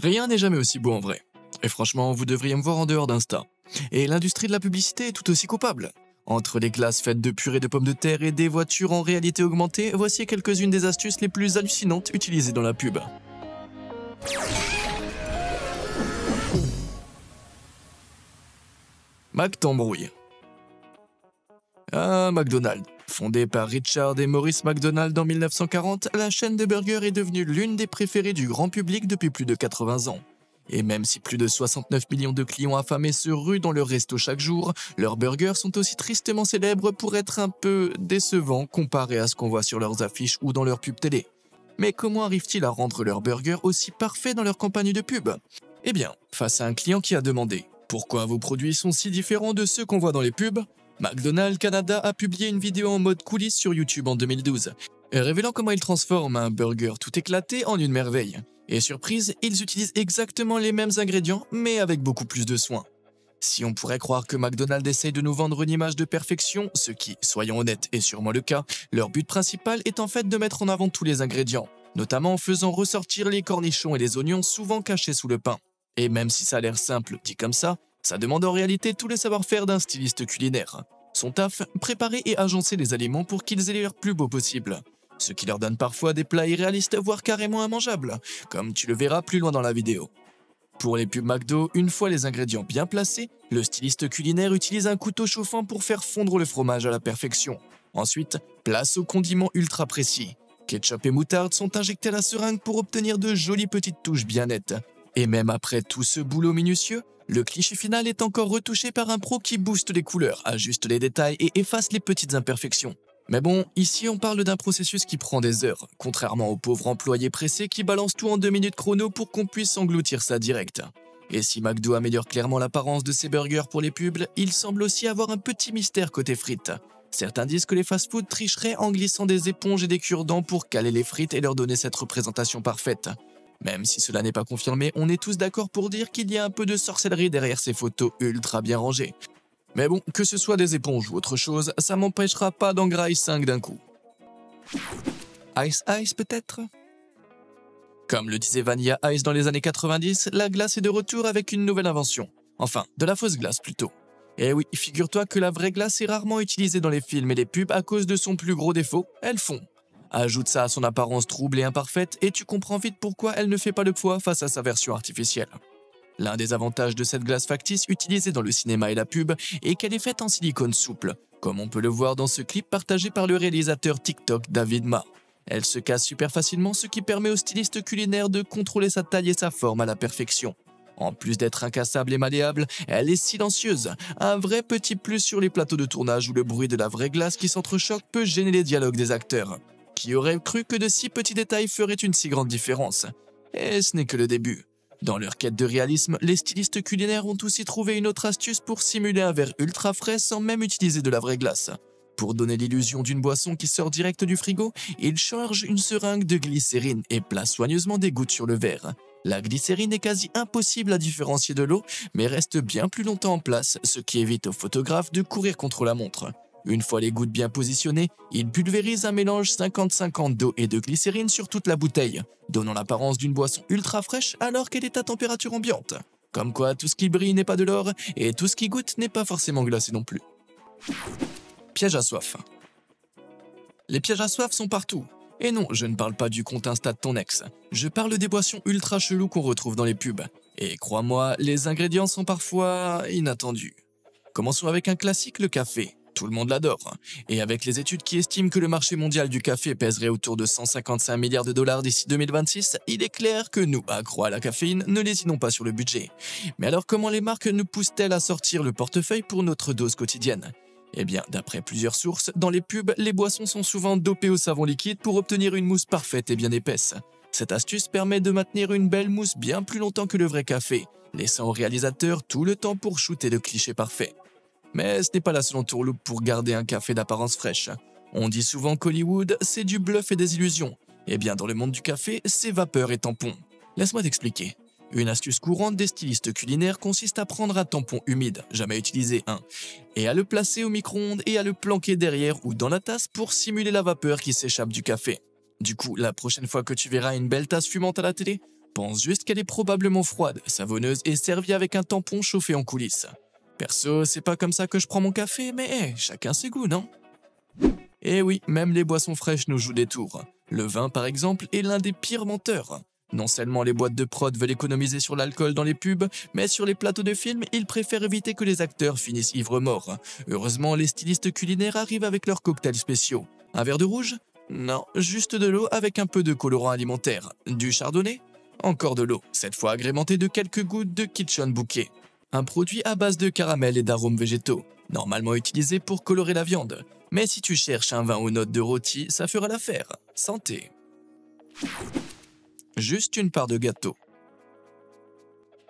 Rien n'est jamais aussi beau en vrai. Et franchement, vous devriez me voir en dehors d'Insta. Et l'industrie de la publicité est tout aussi coupable. Entre les glaces faites de purée de pommes de terre et des voitures en réalité augmentée, voici quelques-unes des astuces les plus hallucinantes utilisées dans la pub. Mac t'embrouille. McDonald's. Fondée par Richard et Maurice McDonald en 1940, la chaîne de burgers est devenue l'une des préférées du grand public depuis plus de 80 ans. Et même si plus de 69 millions de clients affamés se ruent dans leur resto chaque jour, leurs burgers sont aussi tristement célèbres pour être un peu décevants comparés à ce qu'on voit sur leurs affiches ou dans leurs pubs télé. Mais comment arrivent-ils à rendre leurs burgers aussi parfaits dans leur campagne de pub? Eh bien, face à un client qui a demandé « Pourquoi vos produits sont si différents de ceux qu'on voit dans les pubs ?», McDonald's Canada a publié une vidéo en mode coulisses sur YouTube en 2012, révélant comment ils transforment un burger tout éclaté en une merveille. Et surprise, ils utilisent exactement les mêmes ingrédients, mais avec beaucoup plus de soin. Si on pourrait croire que McDonald's essaye de nous vendre une image de perfection, ce qui, soyons honnêtes, est sûrement le cas, leur but principal est en fait de mettre en avant tous les ingrédients, notamment en faisant ressortir les cornichons et les oignons souvent cachés sous le pain. Et même si ça a l'air simple dit comme ça demande en réalité tout le savoir-faire d'un styliste culinaire. Son taf, préparer et agencer les aliments pour qu'ils aient l'air plus beaux possible. Ce qui leur donne parfois des plats irréalistes, voire carrément immangeables, comme tu le verras plus loin dans la vidéo. Pour les pubs McDo, une fois les ingrédients bien placés, le styliste culinaire utilise un couteau chauffant pour faire fondre le fromage à la perfection. Ensuite, place aux condiments ultra précis. Ketchup et moutarde sont injectés à la seringue pour obtenir de jolies petites touches bien nettes. Et même après tout ce boulot minutieux, le cliché final est encore retouché par un pro qui booste les couleurs, ajuste les détails et efface les petites imperfections. Mais bon, ici on parle d'un processus qui prend des heures, contrairement aux pauvres employés pressés qui balancent tout en 2 minutes chrono pour qu'on puisse engloutir ça direct. Et si McDo améliore clairement l'apparence de ses burgers pour les pubs, il semble aussi avoir un petit mystère côté frites. Certains disent que les fast-food tricheraient en glissant des éponges et des cure-dents pour caler les frites et leur donner cette représentation parfaite. Même si cela n'est pas confirmé, on est tous d'accord pour dire qu'il y a un peu de sorcellerie derrière ces photos ultra bien rangées. Mais bon, que ce soit des éponges ou autre chose, ça m'empêchera pas d'en grailler 5 d'un coup. Ice Ice peut-être? Comme le disait Vanilla Ice dans les années 90, la glace est de retour avec une nouvelle invention. Enfin, de la fausse glace plutôt. Et oui, figure-toi que la vraie glace est rarement utilisée dans les films et les pubs à cause de son plus gros défaut, elle fond. Ajoute ça à son apparence trouble et imparfaite et tu comprends vite pourquoi elle ne fait pas le poids face à sa version artificielle. L'un des avantages de cette glace factice utilisée dans le cinéma et la pub est qu'elle est faite en silicone souple, comme on peut le voir dans ce clip partagé par le réalisateur TikTok David Ma. Elle se casse super facilement, ce qui permet au styliste culinaire de contrôler sa taille et sa forme à la perfection. En plus d'être incassable et malléable, elle est silencieuse, un vrai petit plus sur les plateaux de tournage où le bruit de la vraie glace qui s'entrechoque peut gêner les dialogues des acteurs. Qui aurait cru que de si petits détails feraient une si grande différence? Et ce n'est que le début. Dans leur quête de réalisme, les stylistes culinaires ont aussi trouvé une autre astuce pour simuler un verre ultra frais sans même utiliser de la vraie glace. Pour donner l'illusion d'une boisson qui sort direct du frigo, ils chargent une seringue de glycérine et placent soigneusement des gouttes sur le verre. La glycérine est quasi impossible à différencier de l'eau, mais reste bien plus longtemps en place, ce qui évite aux photographes de courir contre la montre. Une fois les gouttes bien positionnées, ils pulvérisent un mélange 50-50 d'eau et de glycérine sur toute la bouteille, donnant l'apparence d'une boisson ultra fraîche alors qu'elle est à température ambiante. Comme quoi, tout ce qui brille n'est pas de l'or, et tout ce qui goûte n'est pas forcément glacé non plus. Piège à soif. Les pièges à soif sont partout. Et non, je ne parle pas du compte Insta de ton ex. Je parle des boissons ultra cheloues qu'on retrouve dans les pubs. Et crois-moi, les ingrédients sont parfois inattendus. Commençons avec un classique, le café. Tout le monde l'adore. Et avec les études qui estiment que le marché mondial du café pèserait autour de 155 milliards de dollars d'ici 2026, il est clair que nous, accros à la caféine, ne lésinons pas sur le budget. Mais alors comment les marques nous poussent-elles à sortir le portefeuille pour notre dose quotidienne? Eh bien, d'après plusieurs sources, dans les pubs, les boissons sont souvent dopées au savon liquide pour obtenir une mousse parfaite et bien épaisse. Cette astuce permet de maintenir une belle mousse bien plus longtemps que le vrai café, laissant au réalisateur tout le temps pour shooter le cliché parfait. Mais ce n'est pas la seule entourloupe pour garder un café d'apparence fraîche. On dit souvent qu'Hollywood, c'est du bluff et des illusions. Eh bien, dans le monde du café, c'est vapeur et tampon. Laisse-moi t'expliquer. Une astuce courante des stylistes culinaires consiste à prendre un tampon humide, jamais utilisé et à le placer au micro-ondes et à le planquer derrière ou dans la tasse pour simuler la vapeur qui s'échappe du café. Du coup, la prochaine fois que tu verras une belle tasse fumante à la télé, Pense juste qu'elle est probablement froide, savonneuse et servie avec un tampon chauffé en coulisses. Perso, c'est pas comme ça que je prends mon café, mais chacun ses goûts, non? Et oui, même les boissons fraîches nous jouent des tours. Le vin, par exemple, est l'un des pires menteurs. Non seulement les boîtes de prod veulent économiser sur l'alcool dans les pubs, mais sur les plateaux de films, ils préfèrent éviter que les acteurs finissent ivres morts. Heureusement, les stylistes culinaires arrivent avec leurs cocktails spéciaux. Un verre de rouge? Non, juste de l'eau avec un peu de colorant alimentaire. Du chardonnay? Encore de l'eau, cette fois agrémentée de quelques gouttes de Kitchen Bouquet. Un produit à base de caramel et d'arômes végétaux, normalement utilisé pour colorer la viande. Mais si tu cherches un vin aux notes de rôti, ça fera l'affaire. Santé! Juste une part de gâteau.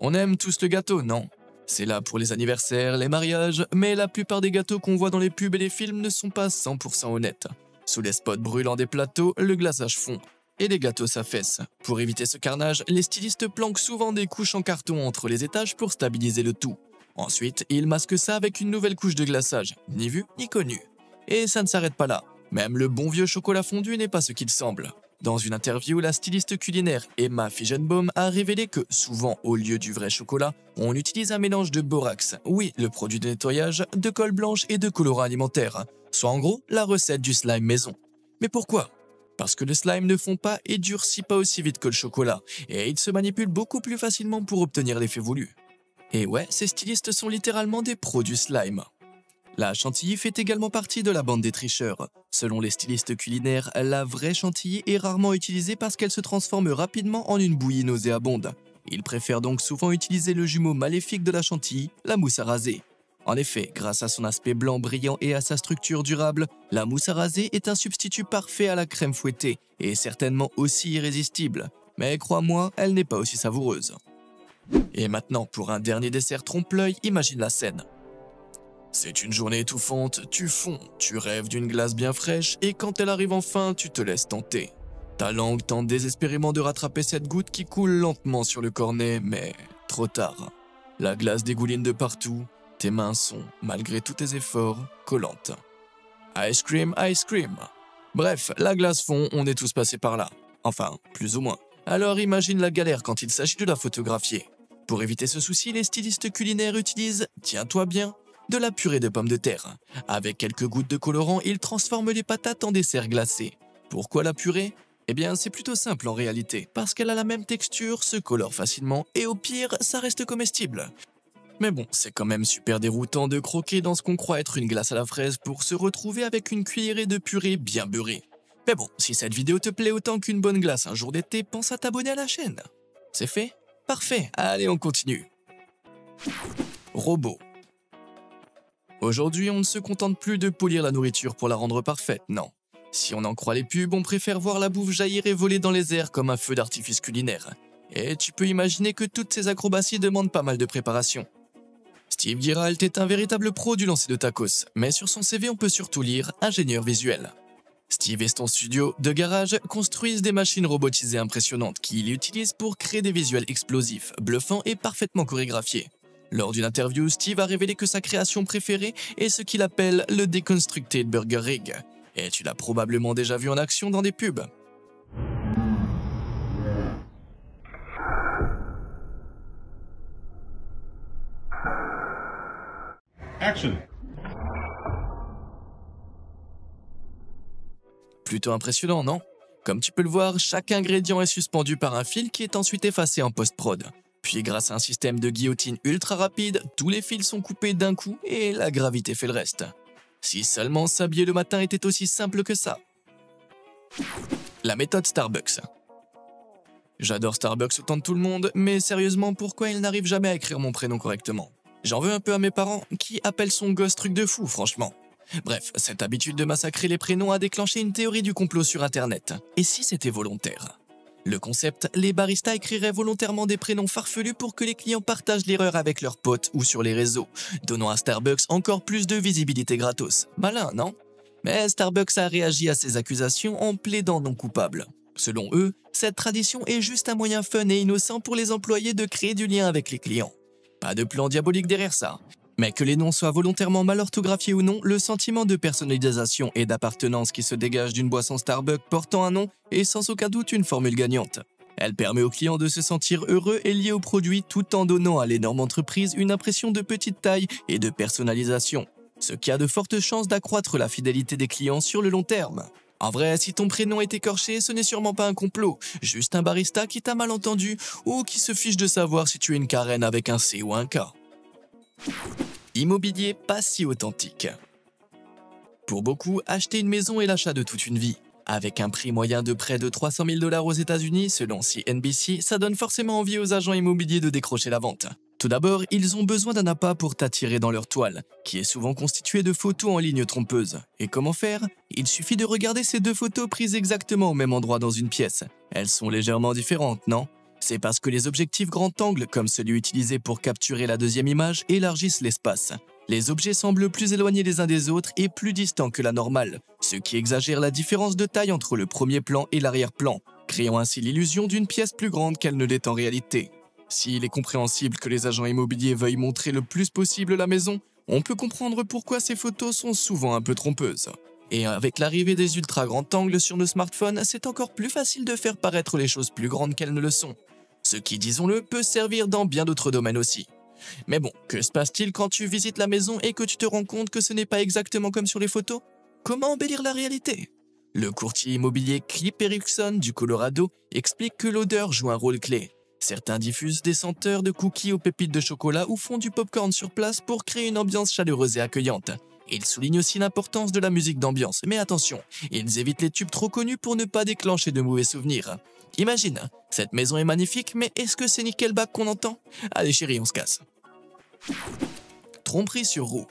On aime tous le gâteau, non? C'est là pour les anniversaires, les mariages, mais la plupart des gâteaux qu'on voit dans les pubs et les films ne sont pas 100% honnêtes. Sous les spots brûlants des plateaux, le glaçage fond et les gâteaux s'affaissent. Pour éviter ce carnage, les stylistes planquent souvent des couches en carton entre les étages pour stabiliser le tout. Ensuite, ils masquent ça avec une nouvelle couche de glaçage, ni vue ni connue. Et ça ne s'arrête pas là. Même le bon vieux chocolat fondu n'est pas ce qu'il semble. Dans une interview, la styliste culinaire Emma Feigenbaum a révélé que, souvent, au lieu du vrai chocolat, on utilise un mélange de borax, oui, le produit de nettoyage, de colle blanche et de colorant alimentaire, soit en gros la recette du slime maison. Mais pourquoi? Parce que le slime ne fond pas et durcit pas aussi vite que le chocolat, et il se manipule beaucoup plus facilement pour obtenir l'effet voulu. Et ouais, ces stylistes sont littéralement des pros du slime. La chantilly fait également partie de la bande des tricheurs. Selon les stylistes culinaires, la vraie chantilly est rarement utilisée parce qu'elle se transforme rapidement en une bouillie nauséabonde. Ils préfèrent donc souvent utiliser le jumeau maléfique de la chantilly, la mousse à raser. En effet, grâce à son aspect blanc brillant et à sa structure durable, la mousse à raser est un substitut parfait à la crème fouettée et certainement aussi irrésistible. Mais crois-moi, elle n'est pas aussi savoureuse. Et maintenant, pour un dernier dessert trompe-l'œil, imagine la scène. C'est une journée étouffante, tu fonds, tu rêves d'une glace bien fraîche et quand elle arrive enfin, tu te laisses tenter. Ta langue tente désespérément de rattraper cette goutte qui coule lentement sur le cornet, mais trop tard. La glace dégouline de partout, tes mains sont, malgré tous tes efforts, collantes. Ice cream, ice cream. Bref, la glace fond, on est tous passés par là. Enfin, plus ou moins. Alors imagine la galère quand il s'agit de la photographier. Pour éviter ce souci, les stylistes culinaires utilisent, tiens-toi bien, de la purée de pommes de terre. Avec quelques gouttes de colorant, ils transforment les patates en dessert glacé. Pourquoi la purée? Eh bien, c'est plutôt simple en réalité, parce qu'elle a la même texture, se colore facilement, et au pire, ça reste comestible. Mais bon, c'est quand même super déroutant de croquer dans ce qu'on croit être une glace à la fraise pour se retrouver avec une cuillerée de purée bien beurrée. Mais bon, si cette vidéo te plaît autant qu'une bonne glace un jour d'été, pense à t'abonner à la chaîne. C'est fait? Parfait, allez on continue. Robot. Aujourd'hui, on ne se contente plus de polir la nourriture pour la rendre parfaite, non. Si on en croit les pubs, on préfère voir la bouffe jaillir et voler dans les airs comme un feu d'artifice culinaire. Et tu peux imaginer que toutes ces acrobaties demandent pas mal de préparation. Steve Geralt est un véritable pro du lancer de tacos, mais sur son CV on peut surtout lire « ingénieur visuel ». Steve et son studio de garage construisent des machines robotisées impressionnantes qu'il utilise pour créer des visuels explosifs, bluffants et parfaitement chorégraphiés. Lors d'une interview, Steve a révélé que sa création préférée est ce qu'il appelle le Deconstructed Burger Rig. Et tu l'as probablement déjà vu en action dans des pubs. Action. Plutôt impressionnant, non? Comme tu peux le voir, chaque ingrédient est suspendu par un fil qui est ensuite effacé en post-prod. Puis grâce à un système de guillotine ultra rapide, tous les fils sont coupés d'un coup et la gravité fait le reste. Si seulement s'habiller le matin était aussi simple que ça. La méthode Starbucks. J'adore Starbucks autant de tout le monde, mais sérieusement, pourquoi ils n'arrivent jamais à écrire mon prénom correctement? J'en veux un peu à mes parents, qui appellent son gosse truc de fou, franchement. Bref, cette habitude de massacrer les prénoms a déclenché une théorie du complot sur Internet. Et si c'était volontaire? Le concept, les baristas écriraient volontairement des prénoms farfelus pour que les clients partagent l'erreur avec leurs potes ou sur les réseaux, donnant à Starbucks encore plus de visibilité gratos. Malin, non? Mais Starbucks a réagi à ces accusations en plaidant non coupable. Selon eux, cette tradition est juste un moyen fun et innocent pour les employés de créer du lien avec les clients. Pas de plan diabolique derrière ça. Mais que les noms soient volontairement mal orthographiés ou non, le sentiment de personnalisation et d'appartenance qui se dégage d'une boisson Starbucks portant un nom est sans aucun doute une formule gagnante. Elle permet aux clients de se sentir heureux et liés au produit tout en donnant à l'énorme entreprise une impression de petite taille et de personnalisation, ce qui a de fortes chances d'accroître la fidélité des clients sur le long terme. En vrai, si ton prénom est écorché, ce n'est sûrement pas un complot, juste un barista qui t'a mal entendu ou qui se fiche de savoir si tu es une Karen avec un C ou un K. Immobilier pas si authentique. Pour beaucoup, acheter une maison est l'achat de toute une vie. Avec un prix moyen de près de 300 000 $ aux États-Unis, selon CNBC, ça donne forcément envie aux agents immobiliers de décrocher la vente. Tout d'abord, ils ont besoin d'un appât pour t'attirer dans leur toile, qui est souvent constituée de photos en ligne trompeuses. Et comment faire? Il suffit de regarder ces deux photos prises exactement au même endroit dans une pièce. Elles sont légèrement différentes, non? C'est parce que les objectifs grand angle, comme celui utilisé pour capturer la deuxième image, élargissent l'espace. Les objets semblent plus éloignés les uns des autres et plus distants que la normale, ce qui exagère la différence de taille entre le premier plan et l'arrière-plan, créant ainsi l'illusion d'une pièce plus grande qu'elle ne l'est en réalité. S'il est compréhensible que les agents immobiliers veuillent montrer le plus possible la maison, on peut comprendre pourquoi ces photos sont souvent un peu trompeuses. Et avec l'arrivée des ultra grands angles sur nos smartphones, c'est encore plus facile de faire paraître les choses plus grandes qu'elles ne le sont. Ce qui, disons-le, peut servir dans bien d'autres domaines aussi. Mais bon, que se passe-t-il quand tu visites la maison et que tu te rends compte que ce n'est pas exactement comme sur les photos? Comment embellir la réalité? Le courtier immobilier Clip Erickson du Colorado explique que l'odeur joue un rôle clé. Certains diffusent des senteurs de cookies aux pépites de chocolat ou font du popcorn sur place pour créer une ambiance chaleureuse et accueillante. Ils soulignent aussi l'importance de la musique d'ambiance, mais attention, ils évitent les tubes trop connus pour ne pas déclencher de mauvais souvenirs. Imagine, cette maison est magnifique, mais est-ce que c'est Nickelback qu'on entend? Allez chérie, on se casse. Tromperie sur roue.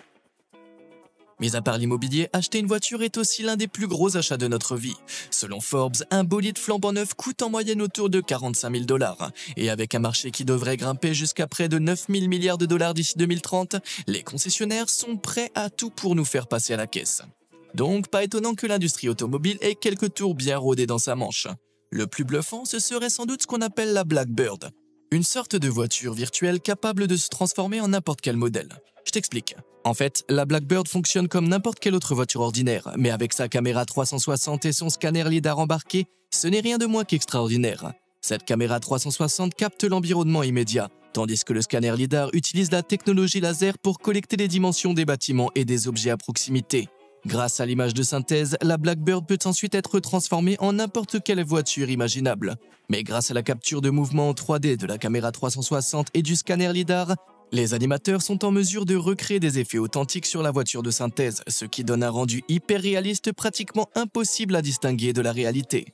Mis à part l'immobilier, acheter une voiture est aussi l'un des plus gros achats de notre vie. Selon Forbes, un bolide flambant neuf coûte en moyenne autour de 45 000 $. Et avec un marché qui devrait grimper jusqu'à près de 9 000 milliards de dollars d'ici 2030, les concessionnaires sont prêts à tout pour nous faire passer à la caisse. Donc, pas étonnant que l'industrie automobile ait quelques tours bien rodés dans sa manche. Le plus bluffant, ce serait sans doute ce qu'on appelle la Blackbird, une sorte de voiture virtuelle capable de se transformer en n'importe quel modèle. Je t'explique. En fait, la Blackbird fonctionne comme n'importe quelle autre voiture ordinaire, mais avec sa caméra 360 et son scanner lidar embarqué, ce n'est rien de moins qu'extraordinaire. Cette caméra 360 capte l'environnement immédiat, tandis que le scanner lidar utilise la technologie laser pour collecter les dimensions des bâtiments et des objets à proximité. Grâce à l'image de synthèse, la Blackbird peut ensuite être transformée en n'importe quelle voiture imaginable. Mais grâce à la capture de mouvement en 3D de la caméra 360 et du scanner lidar, les animateurs sont en mesure de recréer des effets authentiques sur la voiture de synthèse, ce qui donne un rendu hyper réaliste pratiquement impossible à distinguer de la réalité.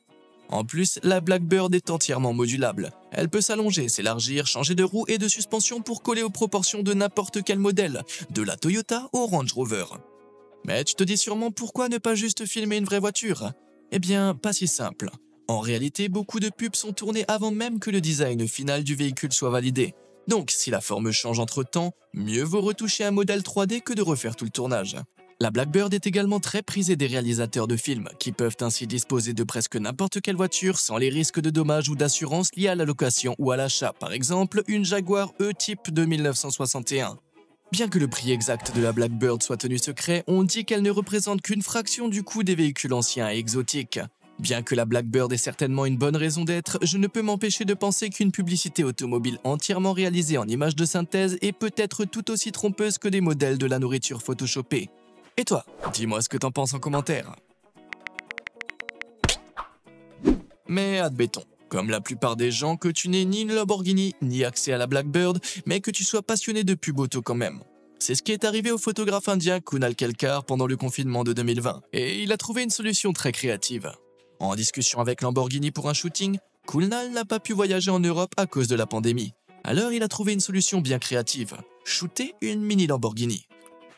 En plus, la Blackbird est entièrement modulable. Elle peut s'allonger, s'élargir, changer de roue et de suspension pour coller aux proportions de n'importe quel modèle, de la Toyota au Range Rover. Mais tu te dis sûrement pourquoi ne pas juste filmer une vraie voiture? Eh bien, pas si simple. En réalité, beaucoup de pubs sont tournées avant même que le design final du véhicule soit validé. Donc, si la forme change entre-temps, mieux vaut retoucher un modèle 3D que de refaire tout le tournage. La Blackbird est également très prisée des réalisateurs de films, qui peuvent ainsi disposer de presque n'importe quelle voiture sans les risques de dommages ou d'assurance liés à la location ou à l'achat, par exemple une Jaguar E-Type de 1961. Bien que le prix exact de la Blackbird soit tenu secret, on dit qu'elle ne représente qu'une fraction du coût des véhicules anciens et exotiques. Bien que la Blackbird ait certainement une bonne raison d'être, je ne peux m'empêcher de penser qu'une publicité automobile entièrement réalisée en images de synthèse est peut-être tout aussi trompeuse que des modèles de la nourriture photoshopée. Et toi, dis-moi ce que t'en penses en commentaire. Mais admettons, comme la plupart des gens, que tu n'aies ni une Lamborghini ni accès à la Blackbird, mais que tu sois passionné de pub auto quand même. C'est ce qui est arrivé au photographe indien Kunal Kelkar pendant le confinement de 2020, et il a trouvé une solution très créative. En discussion avec Lamborghini pour un shooting, Kunal n'a pas pu voyager en Europe à cause de la pandémie. Alors il a trouvé une solution bien créative, shooter une mini Lamborghini.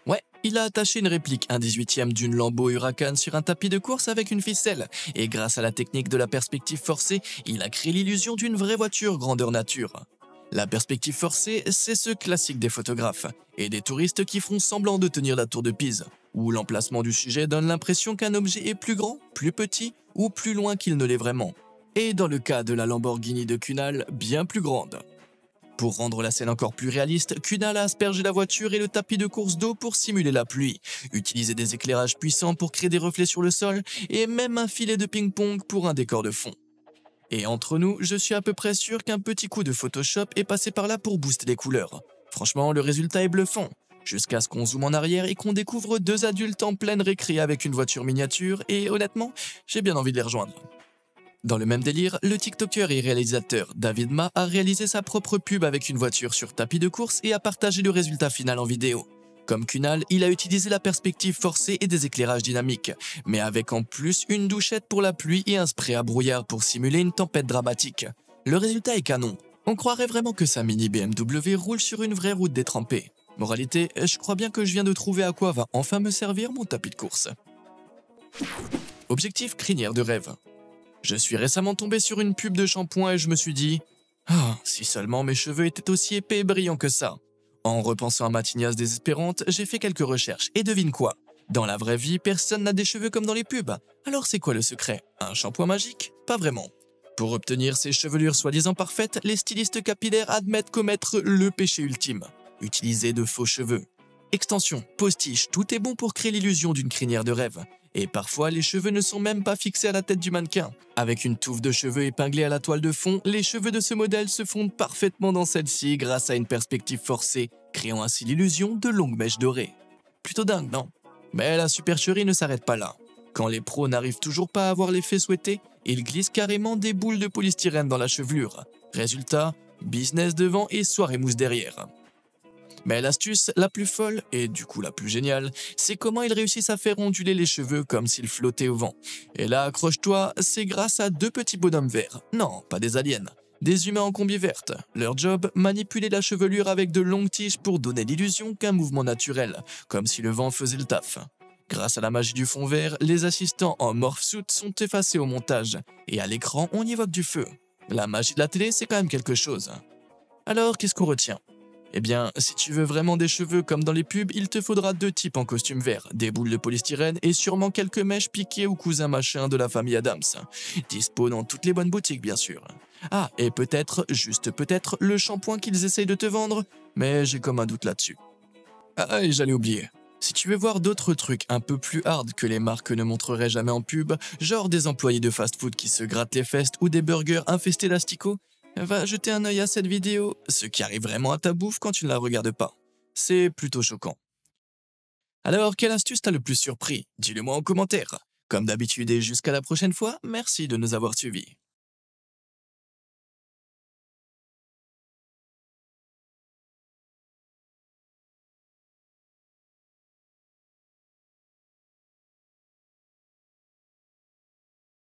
Ouais, il a attaché une réplique 1/18e d'une Lambo Huracan sur un tapis de course avec une ficelle, et grâce à la technique de la perspective forcée, il a créé l'illusion d'une vraie voiture grandeur nature. La perspective forcée, c'est ce classique des photographes et des touristes qui font semblant de tenir la tour de Pise, où l'emplacement du sujet donne l'impression qu'un objet est plus grand, plus petit ou plus loin qu'il ne l'est vraiment. Et dans le cas de la Lamborghini de Kunal, bien plus grande. Pour rendre la scène encore plus réaliste, Kunal a aspergé la voiture et le tapis de course d'eau pour simuler la pluie, utilisé des éclairages puissants pour créer des reflets sur le sol et même un filet de ping-pong pour un décor de fond. Et entre nous, je suis à peu près sûr qu'un petit coup de Photoshop est passé par là pour booster les couleurs. Franchement, le résultat est bluffant. Jusqu'à ce qu'on zoome en arrière et qu'on découvre deux adultes en pleine récré avec une voiture miniature et honnêtement, j'ai bien envie de les rejoindre. Dans le même délire, le TikToker et réalisateur David Ma a réalisé sa propre pub avec une voiture sur tapis de course et a partagé le résultat final en vidéo. Comme Kunal, il a utilisé la perspective forcée et des éclairages dynamiques, mais avec en plus une douchette pour la pluie et un spray à brouillard pour simuler une tempête dramatique. Le résultat est canon. On croirait vraiment que sa mini BMW roule sur une vraie route détrempée. Moralité, je crois bien que je viens de trouver à quoi va enfin me servir mon tapis de course. Objectif crinière de rêve. Je suis récemment tombé sur une pub de shampoing et je me suis dit « Ah, si seulement mes cheveux étaient aussi épais et brillants que ça !» En repensant à ma tignasse désespérante, j'ai fait quelques recherches et devine quoi? Dans la vraie vie, personne n'a des cheveux comme dans les pubs. Alors c'est quoi le secret? Un shampoing magique? Pas vraiment. Pour obtenir ces chevelures soi-disant parfaites, les stylistes capillaires admettent commettre le péché ultime. Utiliser de faux cheveux. Extension, postiche, tout est bon pour créer l'illusion d'une crinière de rêve. Et parfois, les cheveux ne sont même pas fixés à la tête du mannequin. Avec une touffe de cheveux épinglée à la toile de fond, les cheveux de ce modèle se fondent parfaitement dans celle-ci grâce à une perspective forcée, créant ainsi l'illusion de longues mèches dorées. Plutôt dingue, non? Mais la supercherie ne s'arrête pas là. Quand les pros n'arrivent toujours pas à avoir l'effet souhaité, ils glissent carrément des boules de polystyrène dans la chevelure. Résultat, business devant et soirée mousse derrière. Mais l'astuce la plus folle, et du coup la plus géniale, c'est comment ils réussissent à faire onduler les cheveux comme s'ils flottaient au vent. Et là, accroche-toi, c'est grâce à deux petits bonhommes verts. Non, pas des aliens. Des humains en combi verte. Leur job, manipuler la chevelure avec de longues tiges pour donner l'illusion qu'un mouvement naturel, comme si le vent faisait le taf. Grâce à la magie du fond vert, les assistants en morph suit sont effacés au montage, et à l'écran, on y évoque du feu. La magie de la télé, c'est quand même quelque chose. Alors, qu'est-ce qu'on retient ? Eh bien, si tu veux vraiment des cheveux comme dans les pubs, il te faudra deux types en costume vert, des boules de polystyrène et sûrement quelques mèches piquées ou cousin machin de la famille Adams. Dispo dans toutes les bonnes boutiques, bien sûr. Ah, et peut-être, juste peut-être, le shampoing qu'ils essayent de te vendre, mais j'ai comme un doute là-dessus. Ah, et j'allais oublier. Si tu veux voir d'autres trucs un peu plus hard que les marques ne montreraient jamais en pub, genre des employés de fast-food qui se grattent les fesses ou des burgers infestés d'asticots, va jeter un œil à cette vidéo, ce qui arrive vraiment à ta bouffe quand tu ne la regardes pas. C'est plutôt choquant. Alors, quelle astuce t'a le plus surpris? Dis-le moi en commentaire. Comme d'habitude et jusqu'à la prochaine fois, merci de nous avoir suivis.